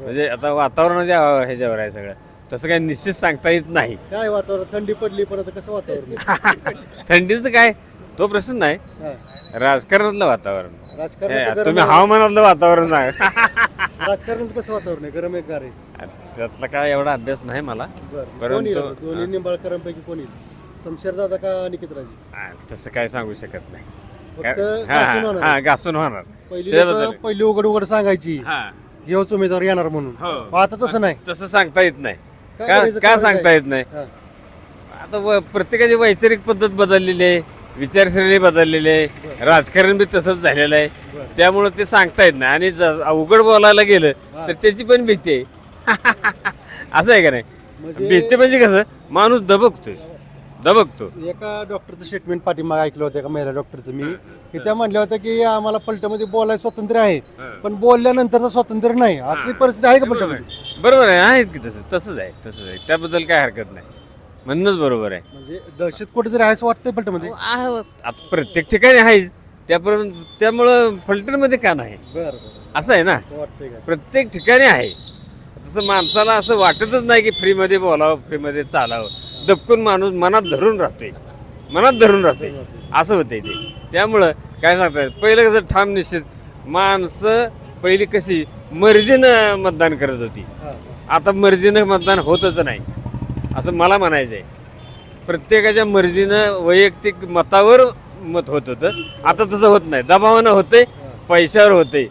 Speaker 3: म्हणजे आता वातावरणाच्या ह्याच्यावर आहे सगळं तसं काय निश्चित सांगता येत नाही
Speaker 1: काय वातावरण थंडी पडली पण आता कसं वातावरण आहे?
Speaker 3: थंडीचं काय तो प्रश्न नाही
Speaker 1: हा.
Speaker 3: राजकारणातलं वातावरण
Speaker 1: राजकारणाचं
Speaker 3: हे,
Speaker 1: गरम
Speaker 3: तुम्ही
Speaker 1: आहे.
Speaker 3: हवामानातलं वातावरण आहे
Speaker 1: राजकारणाचं कसं वातावरण आहे गरम आहे गार आहे
Speaker 3: त्यातला काय एवढा अभ्यास नाही मला
Speaker 1: बरं कोण येईल
Speaker 3: परंतु
Speaker 1: आता? दोन्ही निंबाळकरांपैकी कोण येईल शमशेर दादा का निकित राजी
Speaker 3: तसं काय सांगू शकत नाही
Speaker 1: फक्त घासून होणार आहे.
Speaker 3: घासून होणार
Speaker 1: पहिली
Speaker 3: त्याबद्दल
Speaker 1: लोकं पहिली उघड सांगायची
Speaker 3: हा
Speaker 1: हेच उमेदवार येणार म्हणून
Speaker 3: हो.
Speaker 1: आता तसं नाही
Speaker 3: तसं सांगता येत नाही
Speaker 1: काय
Speaker 3: का
Speaker 1: करायचं,
Speaker 3: का
Speaker 1: काय
Speaker 3: सांगता येत नाही
Speaker 1: हा.
Speaker 3: आता प्रत्येकाची वैचारिक पद्धत बदललेली आहे विचारसरणी बदललेली आहे राजकारण बी तसंच झालेलं आहे त्यामुळं ते सांगता येत नाही आणि उघड बोलायला गेलं तर त्याची पण भीती आहे असं आहे का नाही भीती म्हणजे कसं माणूस दबकतो
Speaker 1: एका डॉक्टरचं स्टेटमेंट पाठीमागे ऐकलं होतं एका महिला डॉक्टरचं मी की त्या म्हणल्या होत्या की आम्हाला पलटमध्ये बोलायला स्वातंत्र्य आहे पण बोलल्यानंतरचं स्वातंत्र्य नाही अशी परिस्थिती आहे का पलटमध्ये
Speaker 3: बरोबर आहे आहेत की तसंच आहे त्याबद्दल काय हरकत नाही म्हणणंच बरोबर आहे
Speaker 1: म्हणजे दहशत कुठेतरी आहे असं वाटतंय पलटमध्ये
Speaker 3: आता प्रत्येक ठिकाणी आहेच त्यामुळं फलटणमध्ये का नाही
Speaker 1: बरं
Speaker 3: असं आहे ना
Speaker 1: असं वाटतंय का
Speaker 3: प्रत्येक ठिकाणी आहे तसं माणसाला असं वाटतच नाही की फ्रीमध्ये बोलावं फ्रीमध्ये चालावं दबकून माणूस मनात धरून राहतोय असं होतंय ते त्यामुळं काय सांगतात पहिलं कसं ठाम निश्चित माणसं पहिली कशी मर्जीनं मतदान करत होती आता मर्जीनं मतदान होतच नाही असं मला म्हणायचं आहे प्रत्येकाच्या मर्जीनं वैयक्तिक मतावर मत होत होतं आता तसं होत नाही दबावानं होतंय पैशावर होतंय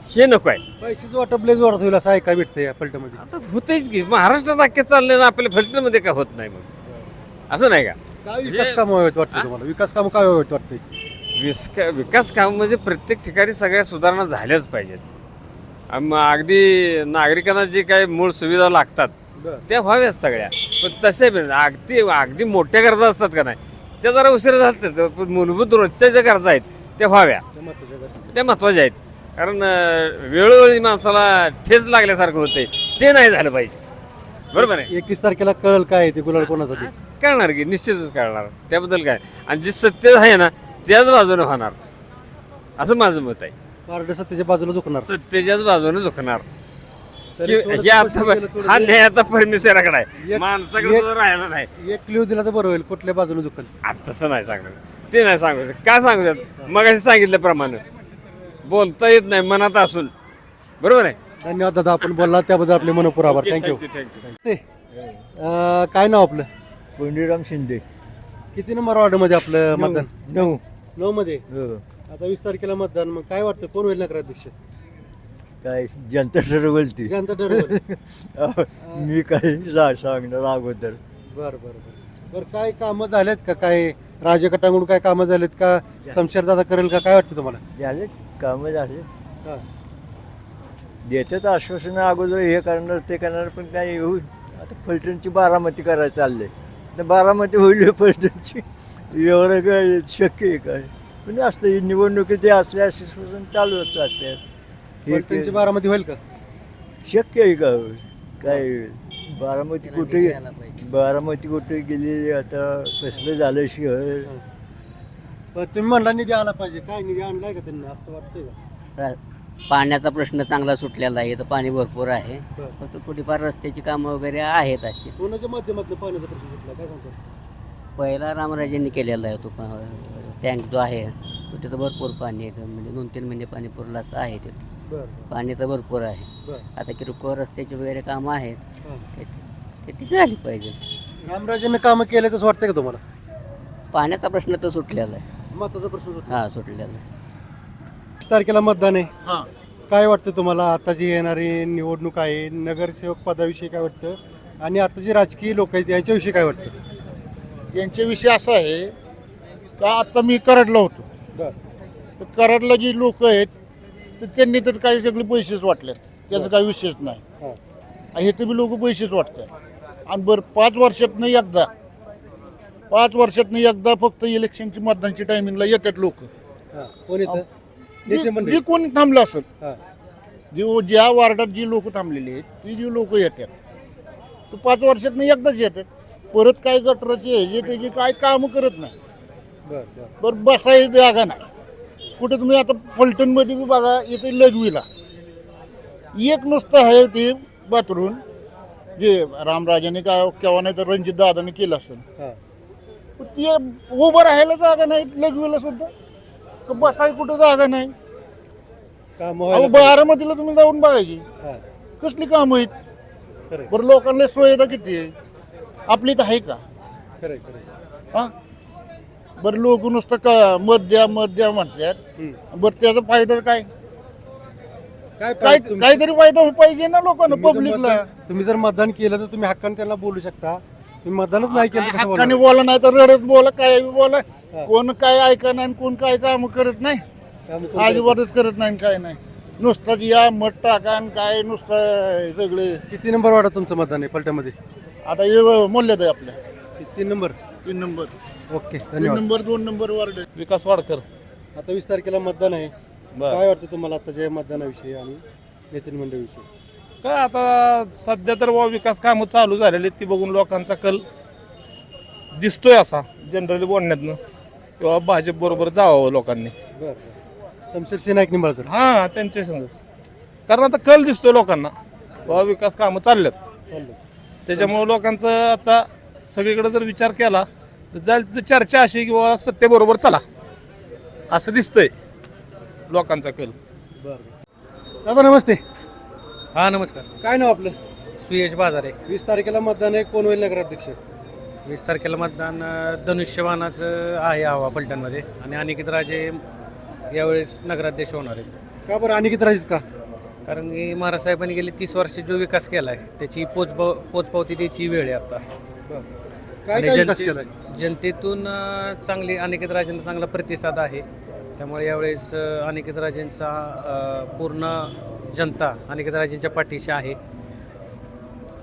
Speaker 3: हे नको आहे
Speaker 1: पैशाचं वाटप लय जोरात होईल असं ऐकाय भेटतंय पलटमध्ये
Speaker 3: आता होतंयच की महाराष्ट्रात अख्खे चालले ना आपल्या फलटणमध्ये का होत नाही मग असं नाही का
Speaker 1: काय विकास काम वाटतं तुम्हाला विकास काम काय वाटतंय
Speaker 3: विकास काम म्हणजे प्रत्येक ठिकाणी सगळ्या सुधारणा झाल्याच पाहिजेत अगदी नागरिकांना जे काही मूळ सुविधा लागतात त्या व्हाव्यात सगळ्या पण तसे अगदी मोठ्या गरजा असतात का नाही त्या जरा उशिरा झाल्या पण मूलभूत रोजच्या ज्या गरजा आहेत त्या व्हाव्या त्या महत्वाच्या आहेत कारण वेळोवेळी माणसाला ठेच लागल्यासारखं होतंय ते नाही झालं पाहिजे बरोबर आहे
Speaker 1: 21 तारखेला कळल काय ते गुलाल कोणाचा ते
Speaker 3: कळणार की निश्चितच कळणार त्याबद्दल काय आणि जी सत्य आहे ना त्याच बाजूने होणार असं माझं मत आहे
Speaker 1: पारड सत्तेच्या बाजूला झुकणार
Speaker 3: सत्तेच्याच बाजूने झुकणार
Speaker 1: तरी थोडं
Speaker 3: हे आता
Speaker 1: स्पष्ट केलं थोडं
Speaker 3: हा न्याय आता परमेश्वराकडे आहे
Speaker 1: एक-
Speaker 3: माणसाकडे सुद्धा राहिला नाही
Speaker 1: एक क्ल्यू दिला तर बरं होईल कुठल्या बाजूने झुकल
Speaker 3: आता तसं नाही सांगणार ते नाही सांगू काय सांगू त्यात मग सांगितल्याप्रमाणे बोलता येत नाही मनात असून बरोबर आहे
Speaker 1: धन्यवाद दादा आपण बोलला त्याबद्दल आपले मनपूर आभार थँक्यू
Speaker 3: थँक्यू
Speaker 1: काय नाव आपलं
Speaker 7: कोंडीराम शिंदे
Speaker 1: किती नंबर वॉर्डमध्ये आपलं मतदान
Speaker 7: 9
Speaker 1: मध्ये आता 20 तारखेला मतदान मग काय वाटतं कोण होईल नगराध्यक्ष
Speaker 7: काय जनता ठरवल ती
Speaker 1: जनता ठरवल
Speaker 7: मी काही सांगणार अगोदर
Speaker 1: बरं काय कामं झालेत का काय राजगटाकडून काय कामं झालेत का शमशेर दादा करेल का काय वाटतं तुम्हाला
Speaker 7: झाले कामं झाले
Speaker 1: हा.
Speaker 7: देतात आश्वासन अगोदर हे करणार ते करणार पण काय येऊ आता फलटणची बारामती करायला चाललंय तर बारामती होईल फलटणची एवढं काय शक्य आहे काय पण असतं निवडणुकीत ते असले आश्वासन चालूच असतात
Speaker 1: फलटणची बारामती होईल का
Speaker 7: शक्य आहे का काय बारामती कुठे गेली आता कसलं झालं शहर
Speaker 1: पण तुम्ही म्हणला निधी आला पाहिजे काय निधी आणलाय का त्यांनी असं वाटतंय का
Speaker 11: पाण्याचा प्रश्न चांगला सुटलेला आहे तर पाणी भरपूर आहे
Speaker 1: बरं.
Speaker 11: फक्त थोडीफार रस्त्याची कामं वगैरे आहेत अशी
Speaker 1: कोणाच्या माध्यमातून पाण्याचा प्रश्न सुटला काय सांगतो
Speaker 11: पहिला रामराजेंनी केलेला आहे तो टँक जो आहे तो तिथं भरपूर पाणी आहे म्हणजे 2-3 महिने पाणी पुरलं असं आहे तिथं
Speaker 1: बरं
Speaker 11: पाणी तर भरपूर आहे
Speaker 1: बरं
Speaker 11: आता किरकोळ रस्त्याची वगैरे कामं आहेत
Speaker 1: हां.
Speaker 11: ते तिथे झाली पाहिजे
Speaker 1: रामराजेंनी कामं केले तसं वाटतंय का तुम्हाला
Speaker 11: पाण्याचा प्रश्न तर सुटलेला आहे
Speaker 1: महत्वाचा प्रश्न सुटला
Speaker 11: हा सुटलेला आहे
Speaker 1: 20 तारखेला मतदान आहे काय वाटतं तुम्हाला आता जी येणारी निवडणूक आहे नगरसेवक पदाविषयी काय वाटतं आणि आता जे राजकीय लोक आहेत यांच्याविषयी काय वाटतं
Speaker 12: यांच्याविषयी असं आहे का आता मी कराडला होतो तर कराडला जी लोक आहेत तर त्यांनी तर काही सगळे पैसेच वाटलेत त्याचं काही विशेष नाही हे तर मी लोक पैसेच वाटतात आणि बरं 5 वर्षातनं एकदा फक्त इलेक्शनची मतदानची टायमिंगला येतात लोक.
Speaker 1: कोण येतं नेते मंडळी?
Speaker 12: जे कोणी थांबलं असेल,
Speaker 1: हां.
Speaker 12: ज्या वार्डात जी लोक थांबलेली आहेत ती जी लोक येतात, तर 5 वर्षातनं एकदाच येतात. परत काय गटराचे हे जे त्याची काय कामं करत नाही. बरं बसायची जागा नाही. कुठे तुम्ही आता फलटणमध्ये बी बघा, येते लघवीला एक नुसतं आहे ते बाथरूम, जे रामराजाने काय केव्हा नाही तर रणजित दादाने केलं असेल. ते उभं राहायला जागा नाही लघवीला सुद्धा, बसाय कुठं जागा नाही. अहो बारामतीला तुम्ही जाऊन बघायची कसली कामं आहेत. बरं लोकांना सुविधा किती आहे, आपली तर आहे का? हा बरं लोक नुसतं का मत द्या म्हणतात. बरं त्याचा फायदा काय? काहीतरी फायदा पाहिजे ना लोकांना, पब्लिकला.
Speaker 1: तुम्ही जर मतदान केलं तर तुम्ही हक्काने त्यांना बोलू शकता. तुम्ही मतदानच नाही केलं तर कसं
Speaker 12: हक्काने
Speaker 1: बोलणार?
Speaker 12: बोला नाही तर रडत बोला, काय बी बोला. कोण काय ऐका नाही, कोण काय काम करत नाही,
Speaker 1: त्यामुळे कोण
Speaker 12: अजिबातच करत नाही, काय नाही. नुसतं या मत टाका आणि काय नुसतं सगळे.
Speaker 1: किती नंबर वाढा तुमचं मतदान आहे पलट्यामध्ये?
Speaker 12: आता हे मूल्यत आहे आपल्या
Speaker 1: 3 नंबर.
Speaker 12: 3 नंबर,
Speaker 1: ओके
Speaker 12: 3
Speaker 1: धन्यवाद.
Speaker 12: नंबर 2 नंबर वार्ड आहे.
Speaker 2: विकास वाडकर.
Speaker 1: आता 20 तारखेला मतदान आहे. काय वाटतं तुम्हाला आताच्या मतदानाविषयी आणि नेते मंडळाविषयी?
Speaker 2: काय आता सध्या तर विकास कामं चालू झालेली ती बघून लोकांचा कल दिसतोय असा जनरली बोलण्यातनं, किंवा भाजप बरोबर जावं लोकांनी.
Speaker 1: बरं शमशेर नाईक निंबाळकर.
Speaker 2: हां त्यांच्या संगच, कारण आता कल दिसतोय लोकांना बाबा विकास कामं चालल्यात.
Speaker 1: चाललं.
Speaker 2: त्याच्यामुळे लोकांचं आता सगळीकडे जर विचार केला तर जाईल तिथं चर्चा अशी की बाबा सत्तेबरोबर चला असं दिसतंय लोकांचा कल.
Speaker 1: बरं दादा नमस्ते.
Speaker 5: हा नमस्कार.
Speaker 1: काय नाव आपलं?
Speaker 5: सुयश बाजारे.
Speaker 1: 20 तारखेला मतदान आहे. कोण होईल नगराध्यक्ष?
Speaker 5: 20 तारखेला मतदान धनुष्यबाणाचं आहे हवा फलटणमध्ये, आणि अनिकेत राजे यावेळेस नगराध्यक्ष होणार आहेत.
Speaker 1: का बरं अनिकेत राजेच का?
Speaker 5: कारण की महाराज साहेबांनी गेले 30 वर्ष जो विकास केला आहे त्याची पोचपावती द्यायची वेळ आहे आता.
Speaker 1: काय
Speaker 5: आणि
Speaker 1: काय विकास केलाय?
Speaker 5: जनतेतून चांगली अनिकेत राजेंना चांगला प्रतिसाद आहे. त्यामुळे यावेळेस अनिकेत राजेंचा पूर्ण जनता अनिकेत राजेंच्या पाठीशी आहे.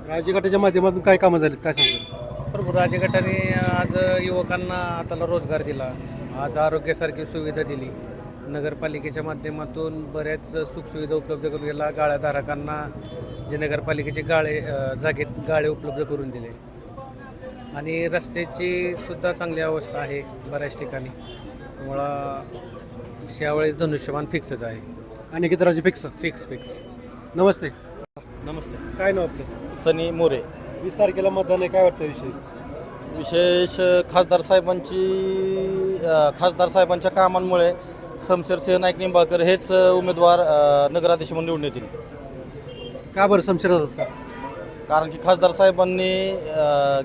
Speaker 1: राजगटाच्या माध्यमातून काय कामं झालीत काय सांगतो?
Speaker 5: बरोबर, राजगटाने आज युवकांना हाताला रोजगार दिला, आज आरोग्यासारखी सुविधा दिली, नगरपालिकेच्या माध्यमातून बऱ्याच सुखसुविधा उपलब्ध करून दिला, गाळ्याधारकांना जे नगरपालिकेचे जागेत गाळे उपलब्ध करून दिले, आणि रस्त्याची सुद्धा चांगली अवस्था आहे बऱ्याच ठिकाणी. त्यामुळं यावेळेस धनुष्यबाण फिक्सच आहे.
Speaker 1: अनिकेत राजे फिक्स.
Speaker 5: फिक्स.
Speaker 1: नमस्ते.
Speaker 13: नमस्ते.
Speaker 1: काय नाव आपलं?
Speaker 13: सनी मोरे.
Speaker 1: 20 तारखेला मतदान आहे. काय वाटतं विषय?
Speaker 13: विशेष खासदार साहेबांच्या कामांमुळे शमशेर नाईक निंबाळकर हेच उमेदवार नगराध्यक्ष म्हणून निवडून येतील.
Speaker 1: का बरं शमशेर जातात का?
Speaker 13: कारण की खासदार साहेबांनी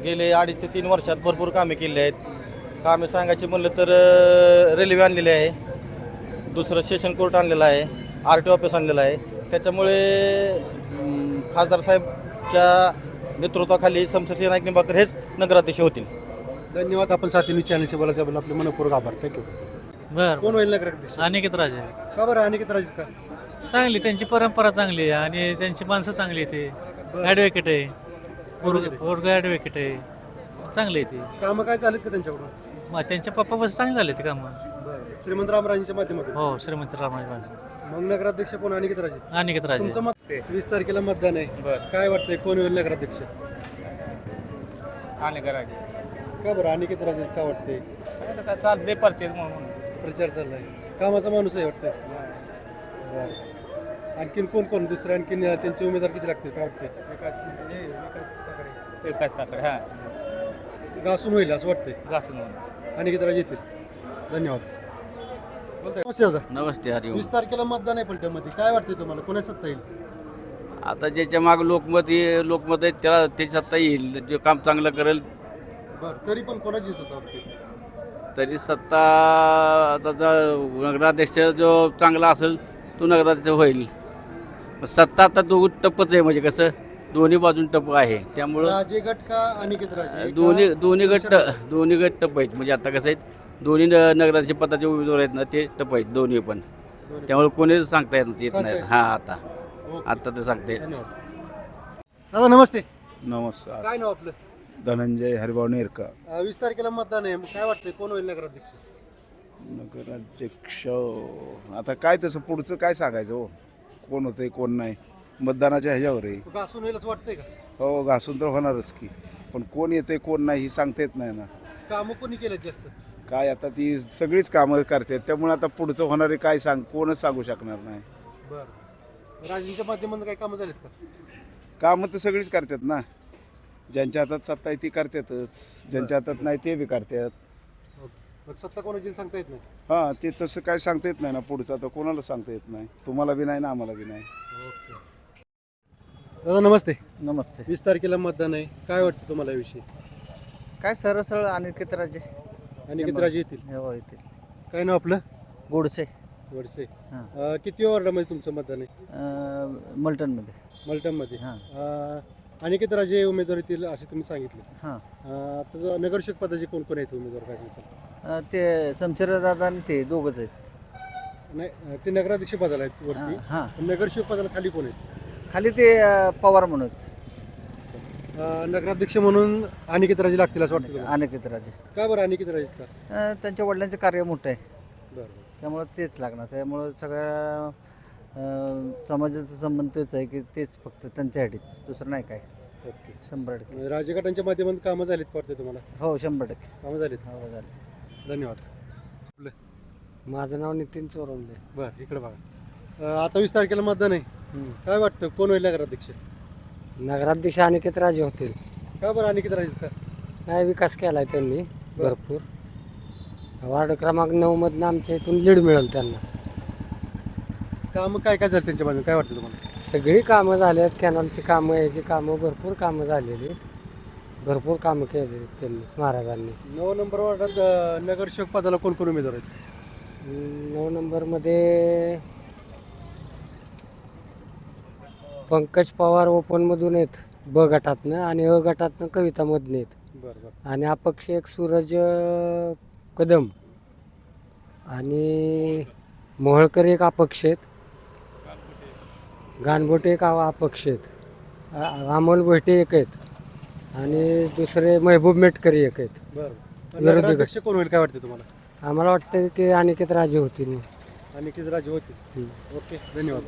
Speaker 13: गेले 2.5 ते 3 वर्षात भरपूर कामे केली आहेत. कामे सांगायची म्हणलं तर रेल्वे आणलेली आहे, दुसरं सेशन कोर्ट आणलेलं आहे, RTO ऑफिस आणलेलं आहे. त्याच्यामुळे खासदार साहेबच्या नेतृत्वाखाली शमशेर नाईक निंबाळकर हेच नगराध्यक्ष होतील.
Speaker 1: धन्यवाद. आपण साथी चॅनलशी बोला त्याबद्दल आपले मनपूर्वक आभार. थँक्यू.
Speaker 5: बरं.
Speaker 1: कोण होईल नगराध्यक्ष?
Speaker 5: अनिकेत राजे.
Speaker 1: का बरं अनिकेत राजे का?
Speaker 5: चांगली त्यांची परंपरा चांगली आहे आणि त्यांची माणसं चांगली आहे. ते ॲडव्होकेट आहे, पोरग ॲडव्होकेट आहे, चांगले आहे ते.
Speaker 1: कामं काय चालेत का त्यांच्याकडून?
Speaker 5: मग त्यांच्या पप्पापासून चांगले झाले ते कामं.
Speaker 1: बरं श्रीमंत रामराजेंच्या माध्यमातून.
Speaker 5: हो, श्रीमंत रामाज
Speaker 1: मग नगराध्यक्ष कोण? अनिकेत राजे.
Speaker 5: अनिकेत राजे.
Speaker 1: तुमचं मत? 20 तारखेला मतदान आहे. काय वाटतंय कोण होईल नगराध्यक्ष?
Speaker 2: अनिकेत राजे.
Speaker 1: का बरं अनिकेत राजे का वाटते?
Speaker 2: काय चाललंय परचेस म्हणून
Speaker 1: प्रचार चाललाय, कामाचा माणूस आहे वाटतंय. बरं आणखीन कोण दुसरे आणखीन त्यांचे उमेदवार किती लागतील काय वाटतंय?
Speaker 2: विकास काकडे. हां
Speaker 1: घासून होईल असं वाटतंय.
Speaker 2: घासून
Speaker 1: अनिकेत राजे येतील. धन्यवाद. नमस्ते दादा.
Speaker 3: नमस्ते हरिओम.
Speaker 1: 20 तारखेला मतदान आहे फलटणमध्ये. काय वाटतंय तुम्हाला कोणा सत्ता येईल?
Speaker 3: आता ज्याच्या माग लोकमत आहे त्याला त्याची सत्ता येईल, जे काम चांगलं करेल.
Speaker 1: बरं तरी पण कोणाची सत्ता वाटते?
Speaker 3: तरी सत्ता त्याचा नगराध्यक्ष जो चांगला असेल तो नगराध्यक्ष होईल. सत्ता आता टप्पच आहे, म्हणजे कसं दोन्ही बाजून टप्प आहे. त्यामुळं
Speaker 1: राजे गट का अनिकेत राजे?
Speaker 3: दोन्ही गट टप्प आहेत. म्हणजे आता कसं आहेत दोन्ही नगराध्यक्ष पदाचे उमेदवार आहेत ना, ते टप्प आहेत दोन्ही पण. त्यामुळे कोणीच सांगता येत नाही. हां आता ते सांगता येत.
Speaker 1: धन्यवाद. दादा नमस्ते.
Speaker 9: नमस्कार.
Speaker 1: काय नाव आपलं?
Speaker 9: धनंजय हरिभाऊ नेरका.
Speaker 1: 20 तारखेला मतदान आहे, मग काय वाटतंय कोण होईल नगराध्यक्ष?
Speaker 9: नगराध्यक्ष आता काय तसं पुढचं काय सांगायचं हो, कोण होतंय कोण नाही, मतदानाच्या ह्याच्यावर आहे.
Speaker 1: घासून येईल असं वाटतंय का?
Speaker 9: हो घासून तर होणारच की, पण कोण येते कोण नाही ही सांगता येत नाही ना.
Speaker 1: कामं कोणी केलेत जास्त?
Speaker 9: काय आता ती सगळीच कामं करतात, त्यामुळे आता पुढचं होणारे काय कोणच सांगू शकणार नाही.
Speaker 1: बरं, राजकीय माध्यमांना काही कामं झालीत का?
Speaker 9: कामं तर सगळीच करतात ना, ज्यांच्या हातात सत्ता आहे ती करतातच, ज्यांच्या हातात नाही ते बी करतात.
Speaker 1: मग सत्ता कोणाची सांगता येत नाही.
Speaker 9: हां ते तसं काय सांगता येत नाही ना, पुढचं आता कोणाला सांगता येत नाही, तुम्हाला बी नाही ना आम्हाला बी नाही.
Speaker 1: दादा नमस्ते.
Speaker 7: नमस्ते.
Speaker 1: 20 तारखेला मतदान आहे, काय वाटतं तुम्हाला याविषयी?
Speaker 7: काय सरळ सरळ अनिकेत राजे
Speaker 1: आणि किती राजे येतील?
Speaker 7: हो येतील.
Speaker 1: काय नाव आपलं?
Speaker 7: गोडसे
Speaker 1: वडसे.
Speaker 7: हां.
Speaker 1: किती वॉर्डामध्ये तुमचं मतदान आहे?
Speaker 7: मल्टनमध्ये.
Speaker 1: मलटणमध्ये.
Speaker 7: हां.
Speaker 1: अनिकेत राजे उमेदवार येतील असे तुम्ही सांगितले.
Speaker 7: हां.
Speaker 1: आता नगरसेवक पदाचे कोण कोण आहेत उमेदवार काय सांगता?
Speaker 7: ते शमशेरदादा आणि ते दोघंच आहेत.
Speaker 1: नाही ते नगराध्यक्ष पदाला आहेत वरती.
Speaker 7: हां.
Speaker 1: पण नगरसेवक पदाला खाली कोण आहेत?
Speaker 7: खाली ते पवार म्हणून
Speaker 1: नगराध्यक्ष म्हणून अनिकेत राजे लागतील असं वाटतं तुम्हाला?
Speaker 7: अनिकेत राजे.
Speaker 1: का बरं अनिकेत राजेच का?
Speaker 7: त्यांच्या वडिलांचं कार्य मोठं आहे,
Speaker 1: बरं
Speaker 7: त्यामुळं तेच लागणार. त्यामुळं सगळ्या समाजाचा संबंध तेच आहे की तेच फक्त त्यांच्यासाठीच, दुसरं नाही काय.
Speaker 1: ओके.
Speaker 7: 100%.
Speaker 1: राजगटांच्या माध्यमातून कामं झालीत का वाटतं तुम्हाला?
Speaker 7: हो 100%.
Speaker 1: कामं झालीत.
Speaker 7: हो झाले.
Speaker 1: धन्यवाद.
Speaker 5: माझं नाव नितीन चोरमले.
Speaker 1: बरं इकडे बघा. आता 20 तारखेला मतदान आहे, काय वाटतं कोण होईल नगराध्यक्ष?
Speaker 5: नगराध्यक्ष अनिकेत राजे होतील.
Speaker 1: का बरं अनिकेत राजेच का?
Speaker 5: नाही विकास केला आहे त्यांनी भरपूर. वार्ड क्रमांक 9 मधनं आमच्या इथून लीड मिळेल त्यांना.
Speaker 1: कामं काय काय झालं त्यांच्या बाजूने, काय वाटतं तुम्हाला?
Speaker 5: सगळी कामं झाली आहेत, कॅनलची कामं याची कामं भरपूर कामं झालेली आहेत. भरपूर कामं केलेली आहेत त्यांनी महाराजांनी.
Speaker 1: 9 नंबर वॉर्डात नगरसेवक पदाला कोण कोण उमेदवार आहेत?
Speaker 5: 9 नंबरमध्ये पंकज पवार ओपनमधून आहेत ब गटातनं, आणि अ गटातनं कवितामधून आहेत.
Speaker 1: बरं बरं.
Speaker 5: आणि अपक्ष एक सूरज कदम आणि मोहळकर एक अपक्ष आहेत, गानबोटे एक अपक्ष आहेत, अमोल भोईटे एक आहेत आणि दुसरे महबूब मेटकरी एक आहेत.
Speaker 1: बरं नगराध्यक्ष कोण होईल काय वाटतं तुम्हाला?
Speaker 5: आम्हाला वाटतं की अनिकेत राजे होतील.
Speaker 1: अनिकेत राजे होतील. ओके धन्यवाद.